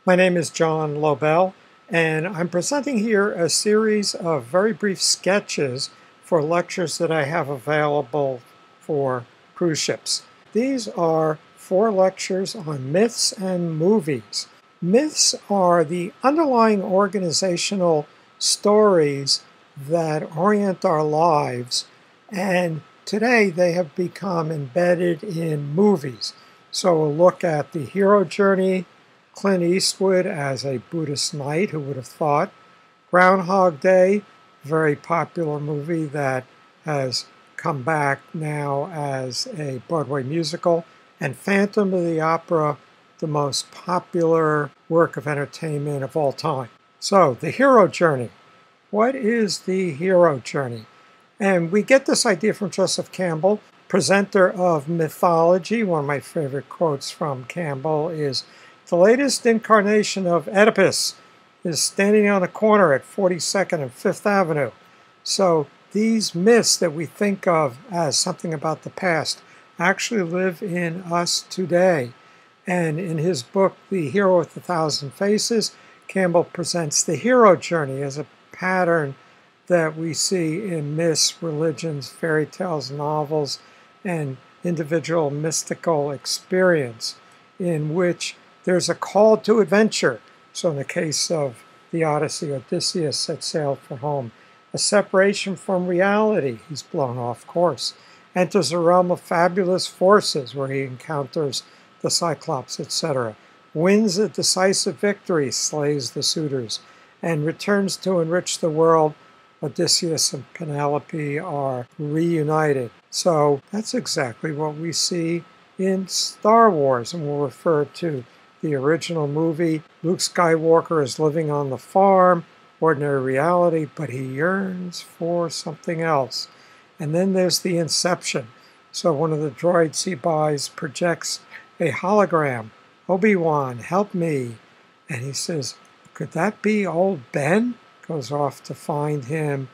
My name is John Lobell, and I'm presenting here a series of very brief sketches for lectures that I have available for cruise ships. These are 4 lectures on myths and movies. Myths are the underlying organizational stories that orient our lives, and today they have become embedded in movies. So we'll look at the hero journey, Clint Eastwood as a Buddhist knight, who would have thought? Groundhog Day, very popular movie that has come back now as a Broadway musical, and Phantom of the Opera, the most popular work of entertainment of all time. So, the hero journey. What is the hero journey? And we get this idea from Joseph Campbell, presenter of Mythology. One of my favorite quotes from Campbell is, "The latest incarnation of Oedipus is standing on a corner at 42nd and 5th Avenue. So these myths that we think of as something about the past actually live in us today. And in his book, The Hero with a Thousand Faces, Campbell presents the hero journey as a pattern that we see in myths, religions, fairy tales, novels, and individual mystical experience in which there's a call to adventure. So in the case of the Odyssey, Odysseus set sail for home. A separation from reality, he's blown off course. Enters a realm of fabulous forces where he encounters the Cyclops, etc. Wins a decisive victory, slays the suitors, and returns to enrich the world. Odysseus and Penelope are reunited. So that's exactly what we see in Star Wars, and we'll refer to the original movie. Luke Skywalker is living on the farm, ordinary reality, but he yearns for something else. And then there's the Inception. So one of the droids he buys projects a hologram. "Obi-Wan, help me." And he says, "Could that be old Ben?" Goes off to find him,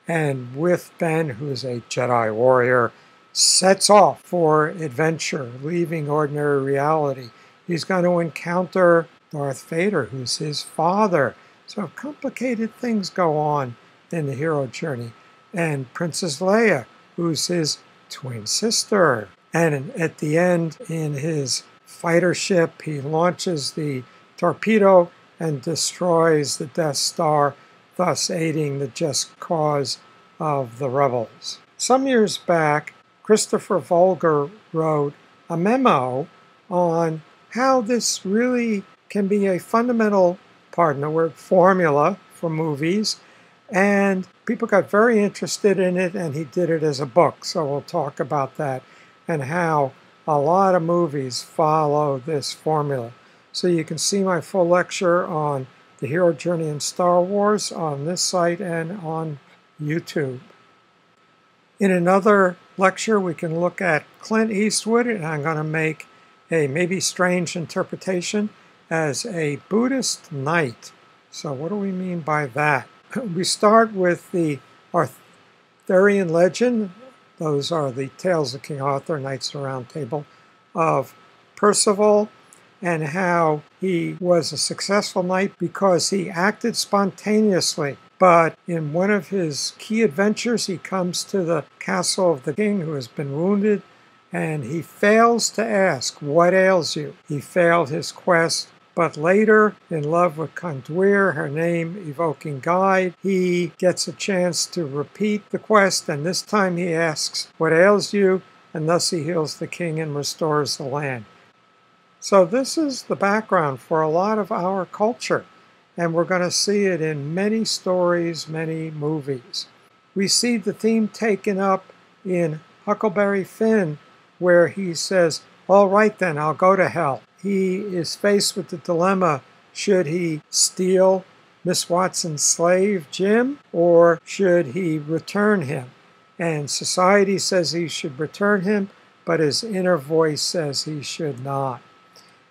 and with Ben, who's a Jedi warrior, sets off for adventure, leaving ordinary reality. He's going to encounter Darth Vader, who's his father. So complicated things go on in the hero journey. And Princess Leia, who's his twin sister. And at the end, in his fighter ship, he launches the torpedo and destroys the Death Star, thus aiding the just cause of the rebels. Some years back, Christopher Vogler wrote a memo on how this really can be a fundamental, pardon the word, formula for movies, and people got very interested in it, and he did it as a book. So we'll talk about that and how a lot of movies follow this formula. So you can see my full lecture on the hero journey in Star Wars on this site and on YouTube. In another lecture, we can look at Clint Eastwood, and I'm going to make a maybe strange interpretation as a Buddhist knight. So what do we mean by that? We start with the Arthurian legend. Those are the tales of King Arthur, Knights of the Round Table, of Percival, and how he was a successful knight because he acted spontaneously. But in one of his key adventures, he comes to the castle of the king who has been wounded, and he fails to ask, "What ails you?" He failed his quest, but later, in love with Conduir, her name evoking guide, he gets a chance to repeat the quest, and this time he asks, "What ails you?" and thus he heals the king and restores the land. So this is the background for a lot of our culture, and we're going to see it in many stories, many movies. We see the theme taken up in Huckleberry Finn, where he says, "All right then, I'll go to hell." He is faced with the dilemma, should he steal Miss Watson's slave, Jim, or should he return him? And society says he should return him, but his inner voice says he should not.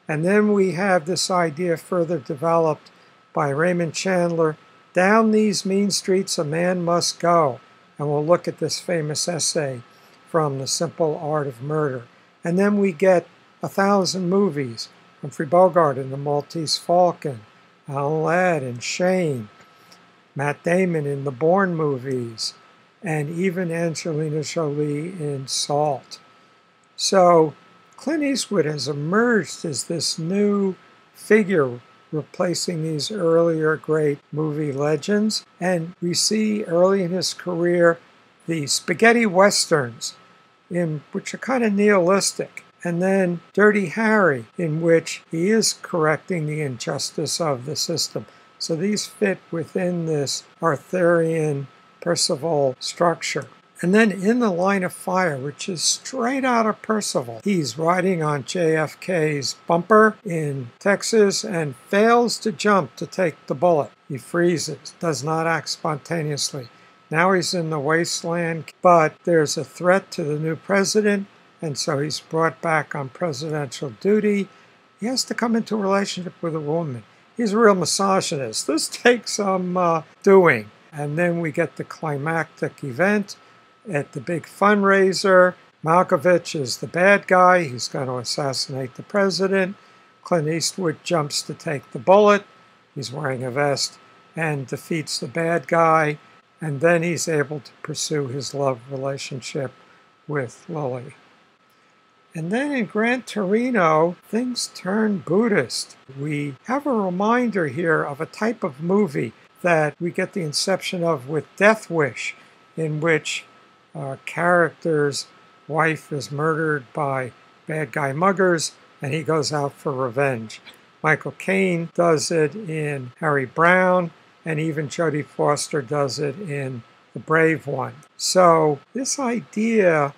And then we have this idea further developed by Raymond Chandler, "Down these mean streets a man must go." And we'll look at this famous essay from The Simple Art of Murder. And then we get 1,000 movies, Humphrey Bogart in The Maltese Falcon, Alan Ladd in Shane, Matt Damon in the Bourne movies, and even Angelina Jolie in Salt. So Clint Eastwood has emerged as this new figure replacing these earlier great movie legends. And we see early in his career the spaghetti westerns, which are kind of nihilistic. And then Dirty Harry, in which he is correcting the injustice of the system. So these fit within this Arthurian Percival structure. And then In the Line of Fire, which is straight out of Percival. He's riding on JFK's bumper in Texas and fails to jump to take the bullet. He freezes, does not act spontaneously. Now he's in the wasteland, but there's a threat to the new president, and so he's brought back on presidential duty. He has to come into a relationship with a woman. He's a real misogynist. This takes some doing. And then we get the climactic event at the big fundraiser. Malkovich is the bad guy. He's going to assassinate the president. Clint Eastwood jumps to take the bullet. He's wearing a vest and defeats the bad guy. And then he's able to pursue his love relationship with Lily. And then in Gran Torino, things turn Buddhist. We have a reminder here of a type of movie that we get the inception of with Death Wish, in which character's wife is murdered by bad guy muggers, and he goes out for revenge. Michael Caine does it in Harry Brown, and even Jodie Foster does it in The Brave One. So this idea,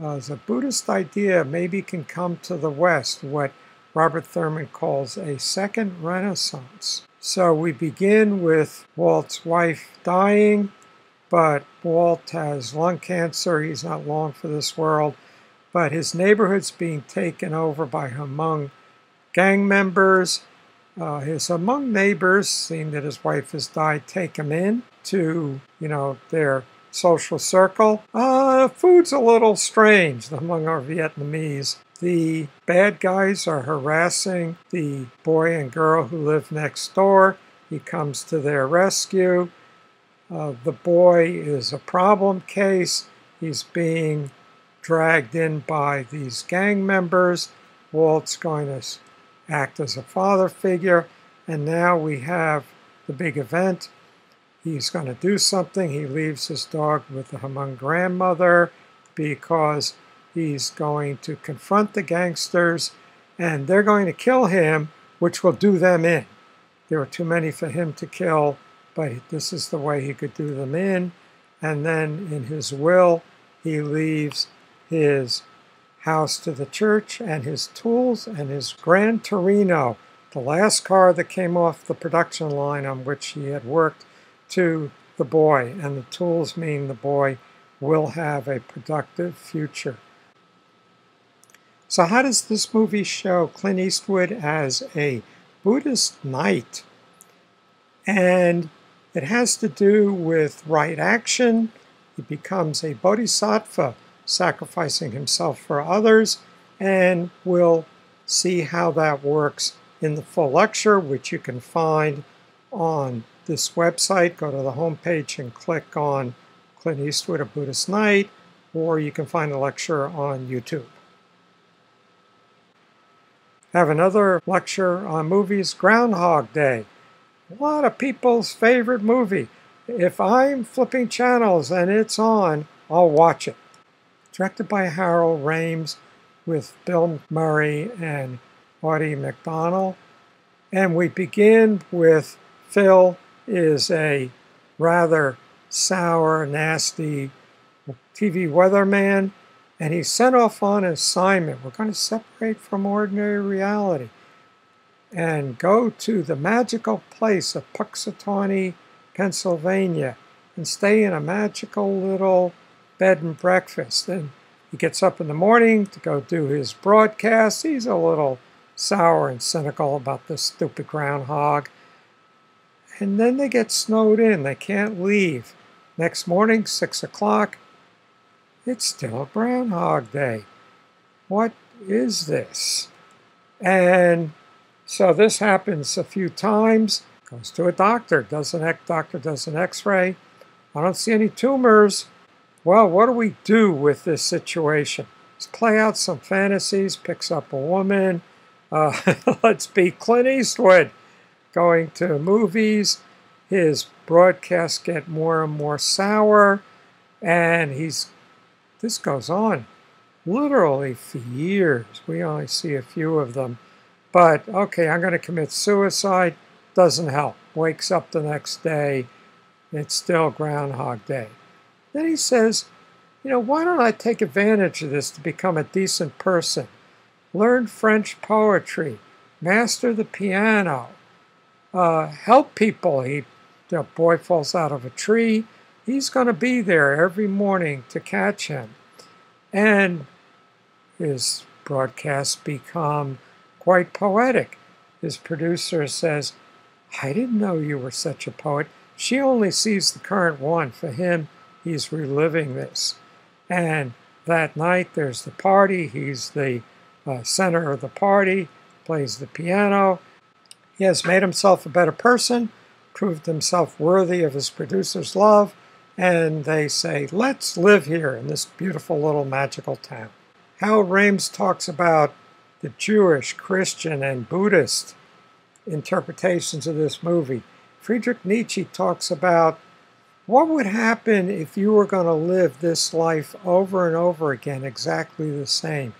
as a Buddhist idea, maybe can come to the West, what Robert Thurman calls a second renaissance. So we begin with Walt's wife dying, but Walt has lung cancer. He's not long for this world. But his neighborhood's being taken over by Hmong gang members. His Hmong neighbors, seeing that his wife has died, take him in to, their social circle. Food's a little strange among our Vietnamese. The bad guys are harassing the boy and girl who live next door. He comes to their rescue. The boy is a problem case. He's being dragged in by these gang members. Walt's going to act as a father figure. And now we have the big event. He's going to do something. He leaves his dog with the Hmong grandmother because he's going to confront the gangsters, and they're going to kill him, which will do them in. There are too many for him to kill, but this is the way he could do them in. And then in his will, he leaves his house to the church and his tools and his Gran Torino, the last car that came off the production line on which he had worked, to the boy. And the tools mean the boy will have a productive future. So how does this movie show Clint Eastwood as a Buddhist knight? And it has to do with right action. He becomes a bodhisattva, sacrificing himself for others, and we'll see how that works in the full lecture, which you can find on this website. Go to the homepage and click on Clint Eastwood, a Buddhist Knight, or you can find the lecture on YouTube. Have another lecture on movies, Groundhog Day. A lot of people's favorite movie. If I'm flipping channels and it's on, I'll watch it. Directed by Harold Ramis with Bill Murray and Audie McDonald. And we begin with Phil is a rather sour, nasty TV weatherman, and he's sent off on an assignment. We're going to separate from ordinary reality and go to the magical place of Puxatawney, Pennsylvania, and stay in a magical little bed and breakfast. And he gets up in the morning to go do his broadcast. He's a little sour and cynical about this stupid groundhog. And then they get snowed in. They can't leave. Next morning, 6 o'clock, it's still Groundhog Day. What is this? And So this happens a few times, goes to a doctor, doctor does an x-ray. I don't see any tumors. Well, what do we do with this situation? Let's play out some fantasies, picks up a woman. Let's be Clint Eastwood going to movies. His broadcasts get more and more sour, and this goes on literally for years. We only see a few of them. But, okay, I'm going to commit suicide. Doesn't help. Wakes up the next day. It's still Groundhog Day. Then he says, why don't I take advantage of this to become a decent person? Learn French poetry. Master the piano. Help people. The boy falls out of a tree. He's going to be there every morning to catch him. And his broadcasts become quite poetic. His producer says, I didn't know you were such a poet. She only sees the current one. For him, he's reliving this. And that night, there's the party. He's the center of the party, plays the piano. He has made himself a better person, proved himself worthy of his producer's love, and they say, let's live here in this beautiful little magical town. Harold Ramis talks about the Jewish, Christian, and Buddhist interpretations of this movie. Friedrich Nietzsche talks about what would happen if you were going to live this life over and over again, exactly the same.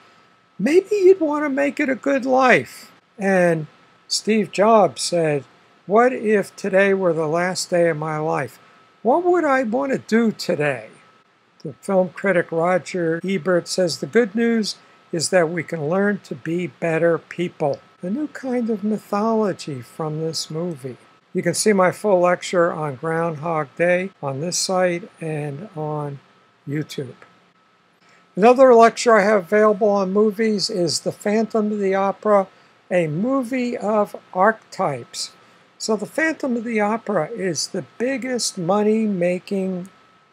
Maybe you'd want to make it a good life. And Steve Jobs said, what if today were the last day of my life? What would I want to do today? The film critic Roger Ebert says the good news is that we can learn to be better people. A new kind of mythology from this movie. You can see my full lecture on Groundhog Day on this site and on YouTube. Another lecture I have available on movies is The Phantom of the Opera, a movie of archetypes. So The Phantom of the Opera is the biggest money-making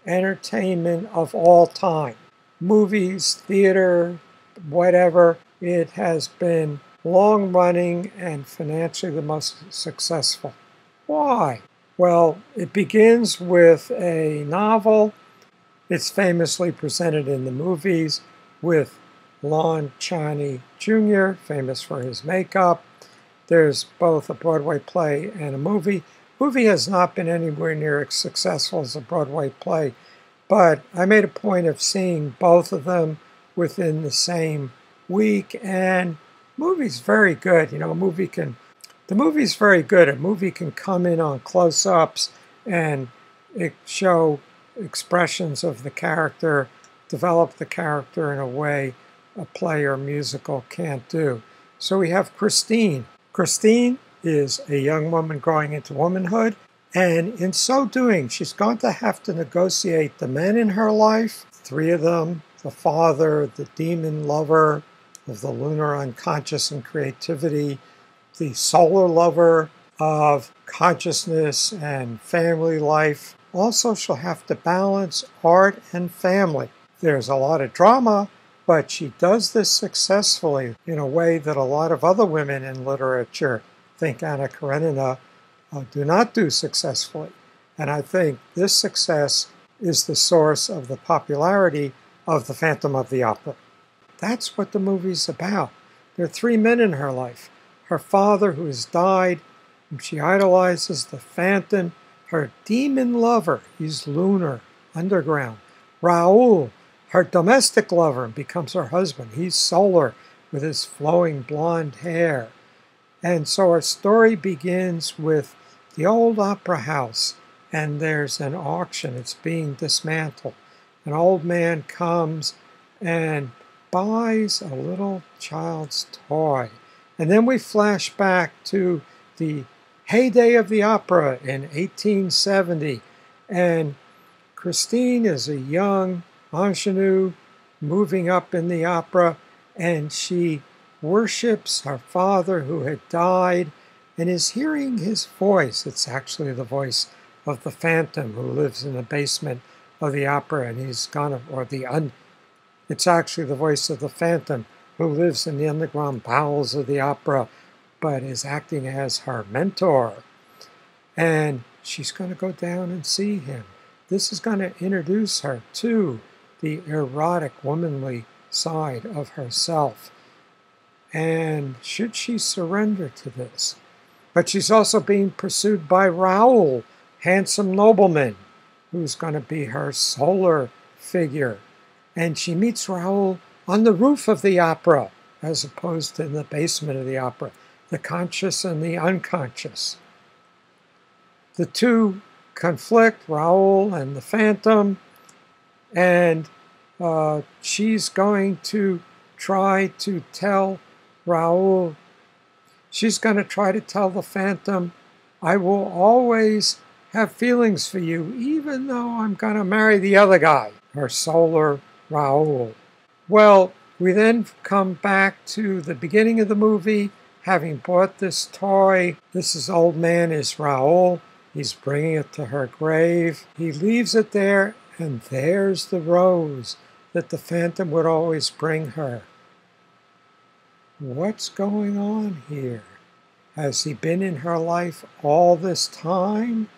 entertainment of all time. Movies, theater, whatever. It has been long-running and financially the most successful. Why? Well, it begins with a novel. It's famously presented in the movies with Lon Chaney Jr., famous for his makeup. There's both a Broadway play and a movie. Movie has not been anywhere near as successful as a Broadway play, but I made a point of seeing both of them within the same week, and movie's very good. The movie's very good. A movie can come in on close-ups and show expressions of the character, develop the character in a way a play or musical can't do. So we have Christine. Christine is a young woman growing into womanhood, and in so doing, she's going to have to negotiate the men in her life, three of them, the father, the demon lover of the lunar unconscious and creativity, the solar lover of consciousness and family life. Also, she'll have to balance art and family. There's a lot of drama, but she does this successfully in a way that a lot of other women in literature, think Anna Karenina, do not do successfully. And I think this success is the source of the popularity of The Phantom of the Opera. That's what the movie's about. There are three men in her life. Her father, who has died, whom she idolizes, the Phantom. Her demon lover, he's lunar, underground. Raoul, her domestic lover, becomes her husband. He's solar, with his flowing blonde hair. And so our story begins with the old opera house, and there's an auction. It's being dismantled. An old man comes and buys a little child's toy. And then we flash back to the heyday of the opera in 1870. And Christine is a young ingenue moving up in the opera, and she worships her father who had died and is hearing his voice. It's actually the voice of the Phantom who lives in the basement of the opera, and it's actually the voice of the Phantom who lives in the underground bowels of the opera, but is acting as her mentor. And she's going to go down and see him. This is going to introduce her to the erotic, womanly side of herself. And should she surrender to this? But she's also being pursued by Raoul, handsome nobleman, who's going to be her solar figure. And she meets Raoul on the roof of the opera, as opposed to in the basement of the opera, the conscious and the unconscious. The two conflict, Raoul and the Phantom, and she's going to try to tell Raoul, she's going to try to tell the Phantom, I will always have feelings for you, even though I'm going to marry the other guy, her solar Raoul. Well, we then come back to the beginning of the movie, having bought this toy. This old man is Raoul. He's bringing it to her grave. He leaves it there, and there's the rose that the Phantom would always bring her. What's going on here? Has he been in her life all this time?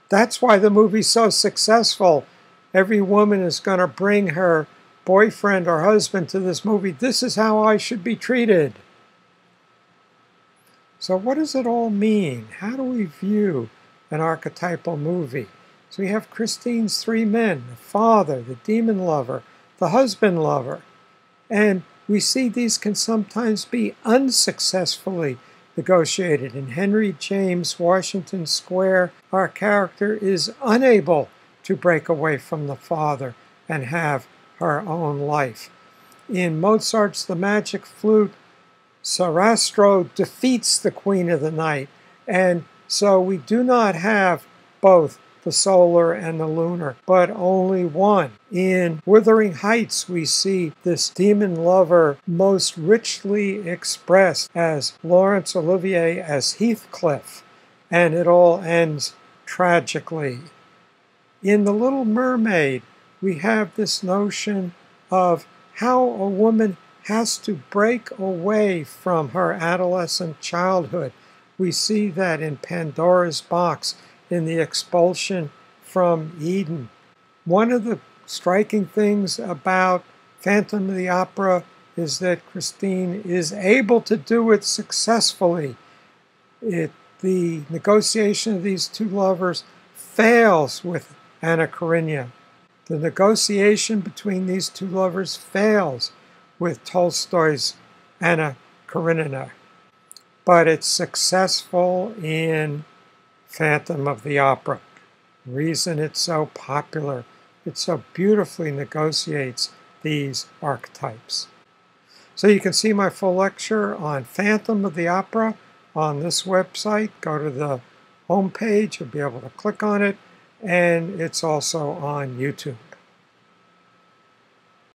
That's why the movie's so successful. Every woman is going to bring her boyfriend or husband to this movie. This is how I should be treated. So what does it all mean? How do we view an archetypal movie? So we have Christine's three men, the father, the demon lover, the husband lover. And we see these can sometimes be unsuccessfully negotiated. In Henry James, Washington Square, our character is unable to break away from the father and have her own life. In Mozart's The Magic Flute, Sarastro defeats the Queen of the Night, and so we do not have both the solar and the lunar, but only one. In Wuthering Heights, we see this demon lover most richly expressed as Laurence Olivier as Heathcliff, and it all ends tragically. In The Little Mermaid, we have this notion of how a woman has to break away from her adolescent childhood. We see that in Pandora's Box, in the expulsion from Eden. One of the striking things about Phantom of the Opera is that Christine is able to do it successfully. The negotiation of these two lovers fails with Anna Karenina. The negotiation between these two lovers fails with Tolstoy's Anna Karenina. But it's successful in Phantom of the Opera. The reason it's so popular, it so beautifully negotiates these archetypes. So you can see my full lecture on Phantom of the Opera on this website. Go to the home page, you'll be able to click on it, and it's also on YouTube.